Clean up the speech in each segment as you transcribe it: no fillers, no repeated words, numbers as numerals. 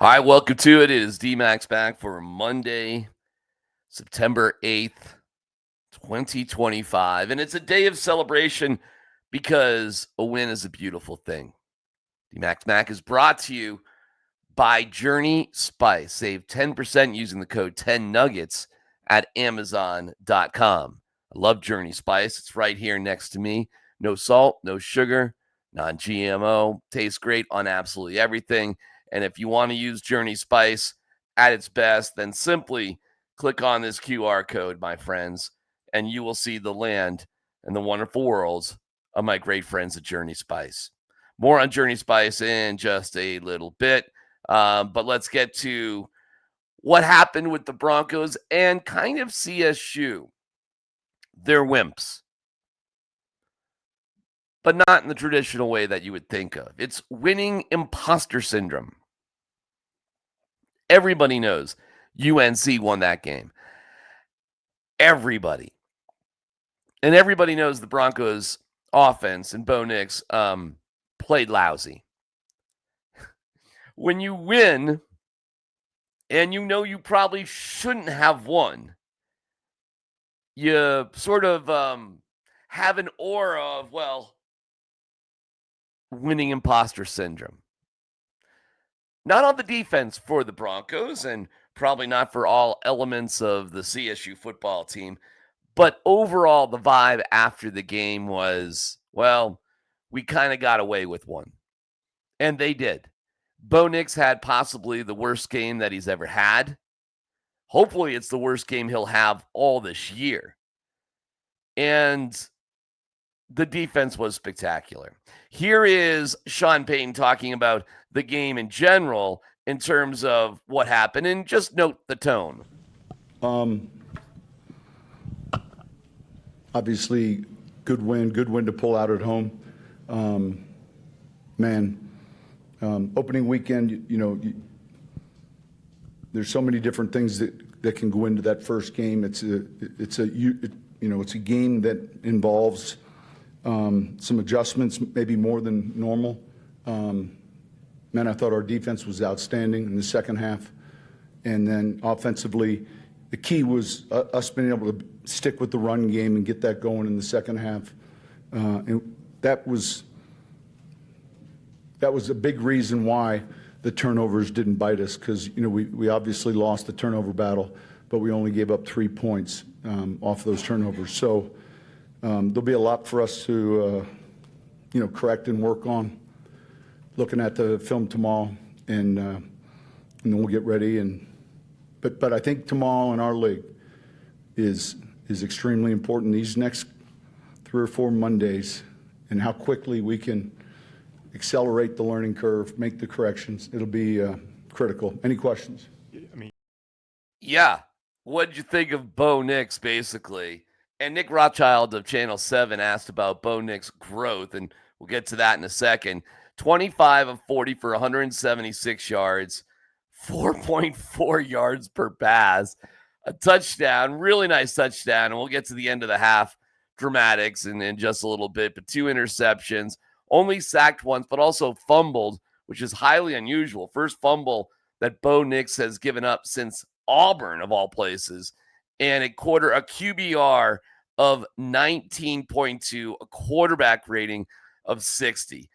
Hi, welcome to it. It is DMac SMaK for Monday, September 8th, 2025. And it's a day of celebration because a win is a beautiful thing. DMac SMaK is brought to you by Journey Spice. Save 10% using the code 10Nuggets at Amazon.com. I love Journey Spice. It's right here next to me. No salt, no sugar, non GMO. Tastes great on absolutely everything. And if you want to use Journey Spice at its best, then simply click on this QR code, my friends, and you will see the land and the wonderful worlds of my great friends at Journey Spice. More on Journey Spice in just a little bit. But let's get to what happened with the Broncos and kind of CSU. They're wimps, but not in the traditional way that you would think of. It's winning imposter syndrome. Everybody knows UNC won that game. Everybody. And everybody knows the Broncos offense and Bo Nix played lousy. When you win and you know you probably shouldn't have won, you sort of have an aura of, well, winning imposter syndrome. Not on the defense for the Broncos and probably not for all elements of the CSU football team, but overall, the vibe after the game was, well, we kind of got away with one. And they did. Bo Nix had possibly the worst game that he's ever had. Hopefully, it's the worst game he'll have all this year. And the defense was spectacular. Here is Sean Payton talking about the game in general in terms of what happened, and just note the tone. Obviously, good win to pull out at home. Opening weekend, there's so many different things that can go into that first game. It's a game that involves some adjustments, maybe more than normal. I thought our defense was outstanding in the second half, and then offensively, the key was us being able to stick with the run game and get that going in the second half. And that was a big reason why the turnovers didn't bite us, because we obviously lost the turnover battle, but we only gave up 3 points off those turnovers. So there'll be a lot for us to correct and work on. Looking at the film tomorrow, and then we'll get ready. But I think tomorrow in our league is extremely important. These next 3 or 4 Mondays, and how quickly we can accelerate the learning curve, make the corrections. It'll be critical. Any questions? Yeah. What did you think of Bo Nix, basically? And Nick Rothschild of Channel 7 asked about Bo Nix' growth, and we'll get to that in a second. 25 of 40 for 176 yards, 4.4 yards per pass, a touchdown, really nice touchdown. And we'll get to the end of the half dramatics in just a little bit, but 2 interceptions, only sacked once, but also fumbled, which is highly unusual. First fumble that Bo Nix has given up since Auburn, of all places, and a QBR of 19.2, a quarterback rating of 60.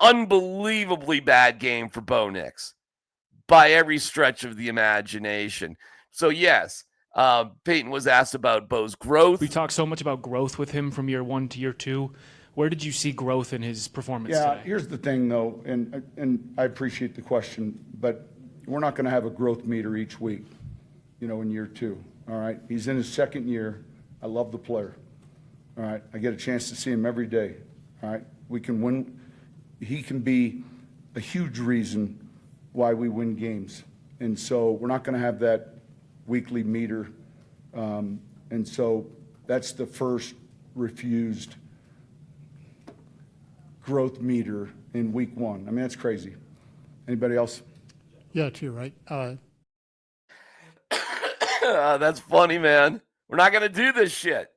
Unbelievably bad game for Bo Nix by every stretch of the imagination. So, yes, Payton was asked about Bo's growth. We talk so much about growth with him from year 1 to year 2. Where did you see growth in his performance today? Here's the thing, though, and I appreciate the question, but we're not going to have a growth meter each week, in year 2, all right? He's in his second year. I love the player, all right? I get a chance to see him every day, all right? We can win. He can be a huge reason why we win games. And so we're not going to have that weekly meter. And so that's the first refused growth meter in week 1. That's crazy. Anybody else? Yeah, too, right? That's funny, man. We're not going to do this shit.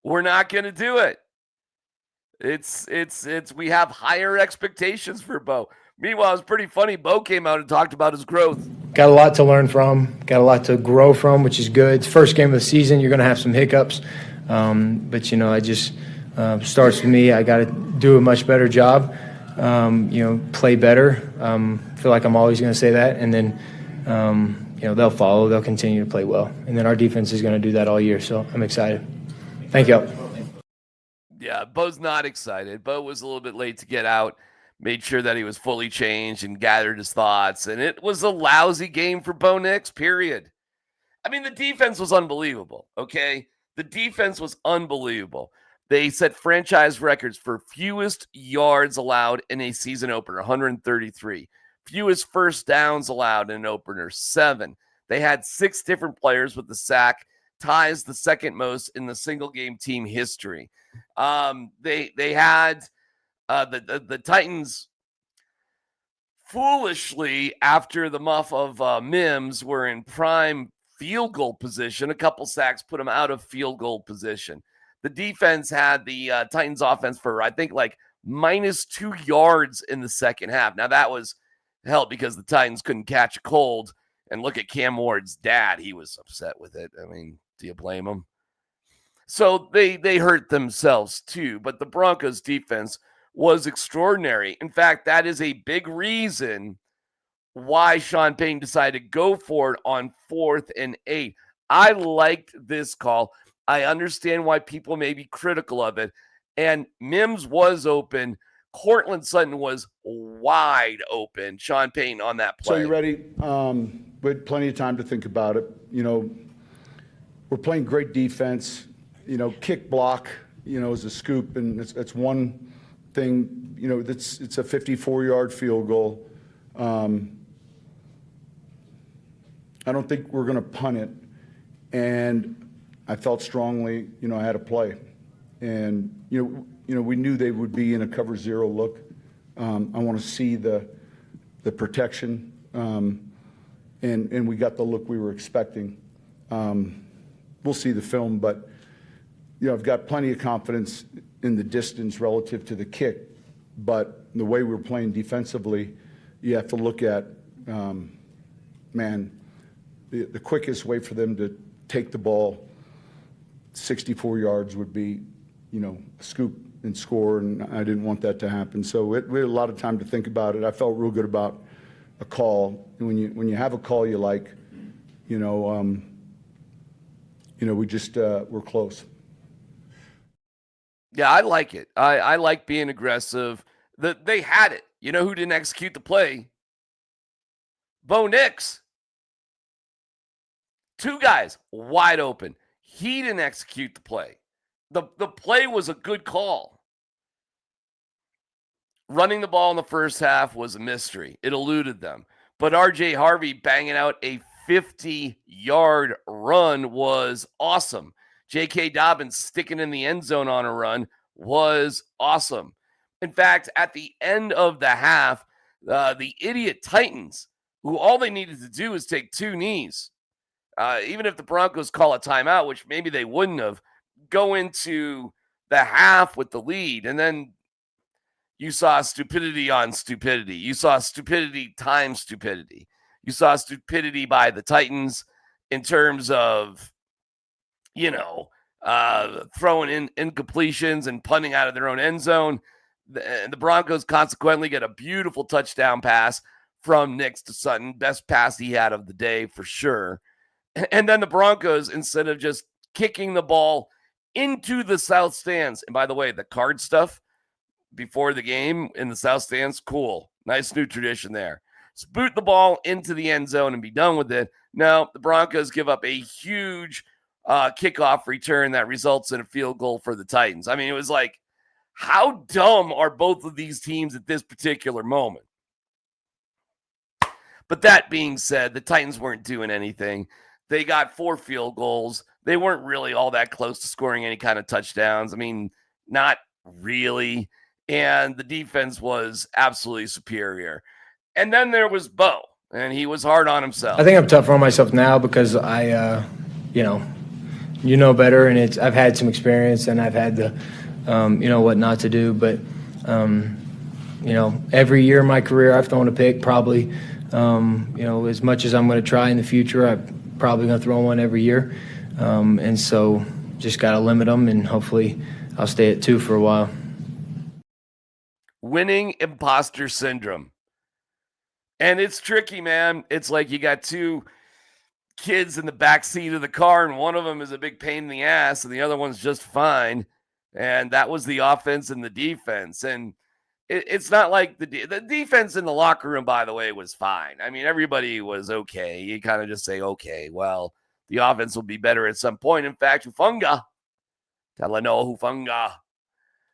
We're not going to do it. We have higher expectations for Bo. Meanwhile, it's pretty funny. Bo came out and talked about his growth. Got a lot to learn from, got a lot to grow from, which is good. It's first game of the season. You're going to have some hiccups. But, I just starts with me. I got to do a much better job, play better. Feel like I'm always going to say that. And then, they'll follow. They'll continue to play well. And then our defense is going to do that all year. So I'm excited. Thank you. Yeah, Bo's not excited. Bo was a little bit late to get out. Made sure that he was fully changed and gathered his thoughts. And it was a lousy game for Bo Nix, period. I mean, the defense was unbelievable, okay? The defense was unbelievable. They set franchise records for fewest yards allowed in a season opener, 133. Fewest first downs allowed in an opener, 7. They had 6 different players with the sack, ties the second most in the single-game team history. They had... The Titans foolishly, after the muff of Mims, were in prime field goal position. A couple sacks put them out of field goal position. The defense had the Titans offense for, I think, like -2 yards in the second half. Now, that was hell because the Titans couldn't catch a cold. And look at Cam Ward's dad. He was upset with it. I mean, do you blame him? So they hurt themselves too. But the Broncos defense was extraordinary. In fact, that is a big reason why Sean Payton decided to go for it on 4th and 8. I liked this call. I understand why people may be critical of it. And Mims was open. Cortland Sutton was wide open. Sean Payton on that play. So you ready? We had plenty of time to think about it. We're playing great defense. Kick block, is a scoop, and it's one thing, it's a 54-yard field goal. I don't think we're going to punt it. And I felt strongly, I had to play. And, we knew they would be in a cover 0 look. I want to see the protection. And we got the look we were expecting. We'll see the film, but, I've got plenty of confidence in the distance relative to the kick, but the way we're playing defensively, you have to look at, the quickest way for them to take the ball 64 yards would be, scoop and score, and I didn't want that to happen. So we had a lot of time to think about it. I felt real good about a call. And when you have a call you like, we just we're close. Yeah, I like it. I like being aggressive. They had it. You know who didn't execute the play? Bo Nix. 2 guys wide open. He didn't execute the play. The play was a good call. Running the ball in the first half was a mystery. It eluded them. But R.J. Harvey banging out a 50-yard run was awesome. J.K. Dobbins sticking in the end zone on a run was awesome. In fact, at the end of the half, the idiot Titans, who all they needed to do is take 2 knees, even if the Broncos call a timeout, which maybe they wouldn't have, go into the half with the lead. And then you saw stupidity on stupidity. You saw stupidity times stupidity. You saw stupidity by the Titans in terms of, throwing in incompletions and punting out of their own end zone. The Broncos consequently get a beautiful touchdown pass from Nix to Sutton. Best pass he had of the day for sure. And then the Broncos, instead of just kicking the ball into the south stands, and by the way, the card stuff before the game in the south stands, cool. Nice new tradition there. So boot the ball into the end zone and be done with it. No, the Broncos give up a huge kickoff return that results in a field goal for the Titans. I mean, it was like, how dumb are both of these teams at this particular moment? But that being said, the Titans weren't doing anything. They got 4 field goals. They weren't really all that close to scoring any kind of touchdowns. I mean, not really. And the defense was absolutely superior. And then there was Bo, and he was hard on himself. I think I'm tougher on myself now because I, better, and I've had some experience, and I've had the, what not to do. But, every year in my career I've thrown a pick probably. As much as I'm going to try in the future, I'm probably going to throw one every year. And so just got to limit them, and hopefully I'll stay at 2 for a while. Winning imposter syndrome. And it's tricky, man. It's like you got two kids in the back seat of the car, and one of them is a big pain in the ass, and the other one's just fine. And that was the offense and the defense. And it's not like the defense in the locker room, by the way, was fine. I mean, everybody was okay. You kind of just say, okay, well, the offense will be better at some point. In fact, Hufanga, Talanoa Hufanga,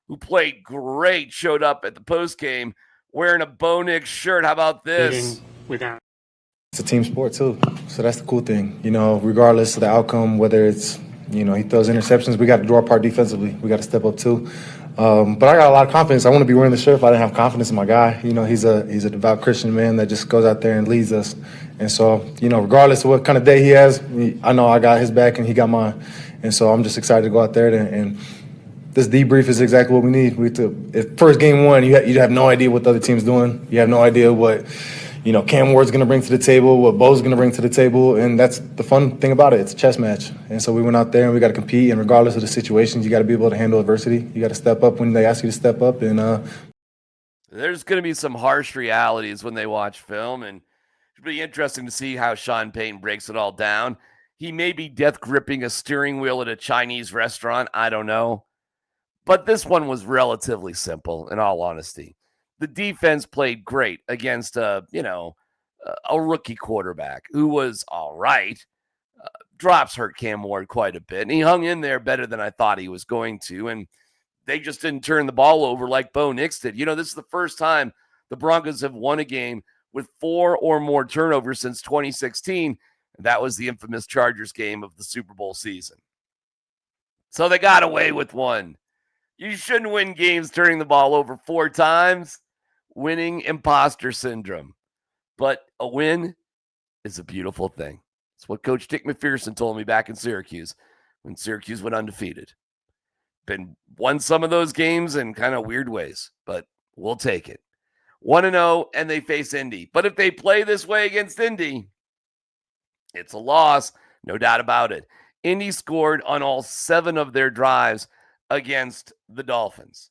who played great, showed up at the postgame wearing a Bo Nix shirt. How about this? It's a team sport, too. So that's the cool thing. Regardless of the outcome, whether it's, he throws interceptions, we got to do our part defensively. We got to step up, too. But I got a lot of confidence. I want to be wearing the shirt if I didn't have confidence in my guy. He's a devout Christian man that just goes out there and leads us. And so, regardless of what kind of day he has, I know I got his back and he got mine. And so I'm just excited to go out there and this debrief is exactly what we need. If first game one, you have no idea what the other team's doing. You have no idea what, Cam Ward's going to bring to the table, what Bo's going to bring to the table, and that's the fun thing about it. It's a chess match. And so we went out there and we got to compete, and regardless of the situations, you got to be able to handle adversity. You got to step up when they ask you to step up. And there's going to be some harsh realities when they watch film, and it'll be interesting to see how Sean Payton breaks it all down. He may be death gripping a steering wheel at a Chinese restaurant. I don't know. But this one was relatively simple, in all honesty. The defense played great against a rookie quarterback who was all right. Drops hurt Cam Ward quite a bit, and he hung in there better than I thought he was going to, and they just didn't turn the ball over like Bo Nix did. This is the first time the Broncos have won a game with 4 or more turnovers since 2016, and that was the infamous Chargers game of the Super Bowl season. So they got away with one. You shouldn't win games turning the ball over 4 times. Winning imposter syndrome. But a win is a beautiful thing. It's what Coach Dick McPherson told me back in Syracuse when Syracuse went undefeated. Won some of those games in kind of weird ways, but we'll take it. 1-0, and they face Indy. But if they play this way against Indy, it's a loss, no doubt about it. Indy scored on all 7 of their drives against the Dolphins.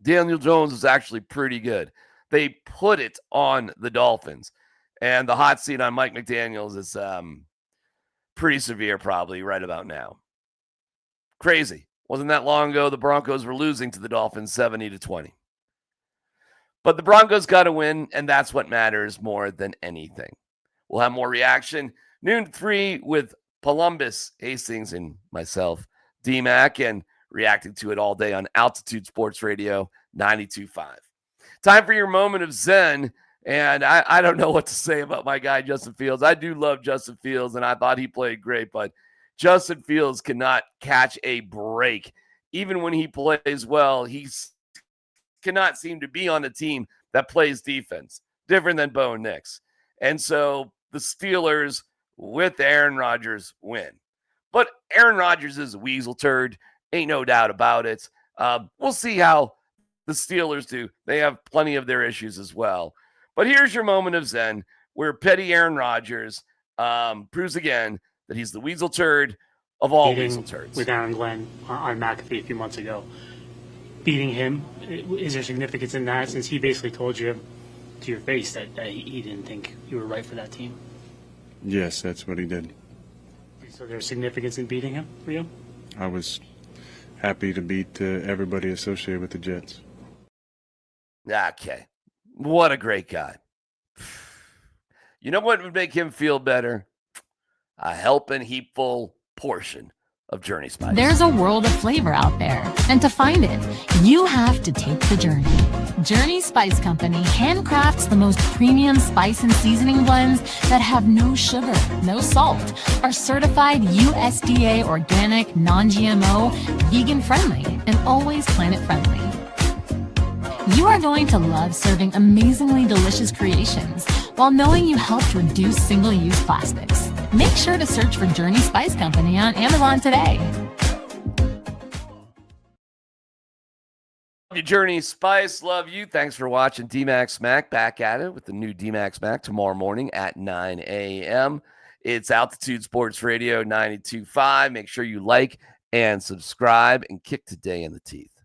Daniel Jones was actually pretty good. They put it on the Dolphins. And the hot seat on Mike McDaniels is pretty severe probably right about now. Crazy. Wasn't that long ago the Broncos were losing to the Dolphins 70-20. But the Broncos got to win, and that's what matters more than anything. We'll have more reaction. Noon 3 with Columbus, Hastings, and myself, DMac, and reacting to it all day on Altitude Sports Radio 92.5. Time for your moment of zen. And I don't know what to say about my guy, Justin Fields. I do love Justin Fields, and I thought he played great, but Justin Fields cannot catch a break. Even when he plays well, he cannot seem to be on a team that plays defense, different than Bo Nix. And so the Steelers with Aaron Rodgers win. But Aaron Rodgers is a weasel turd. Ain't no doubt about it. We'll see how the Steelers do. They have plenty of their issues as well. But here's your moment of zen, where petty Aaron Rodgers proves again that he's the weasel turd of all weasel turds. With Aaron Glenn on McAfee a few months ago. Beating him, is there significance in that, since he basically told you to your face that he didn't think you were right for that team? Yes, that's what he did. So there's significance in beating him for you? I was happy to beat everybody associated with the Jets. Okay. What a great guy. You know what would make him feel better? A helping heapful portion of Journey Spice. There's a world of flavor out there, and to find it, you have to take the journey. Journey Spice Company handcrafts the most premium spice and seasoning blends that have no sugar, no salt, are certified USDA organic, non-GMO, vegan-friendly, and always planet-friendly. You are going to love serving amazingly delicious creations while knowing you helped reduce single-use plastics. Make sure to search for Journey Spice Company on Amazon today. you, Journey Spice. Love you. Thanks for watching DMac SMaK. Back at it with the new DMac SMaK tomorrow morning at 9 a.m. It's Altitude Sports Radio 92.5. Make sure you like and subscribe and kick today in the teeth.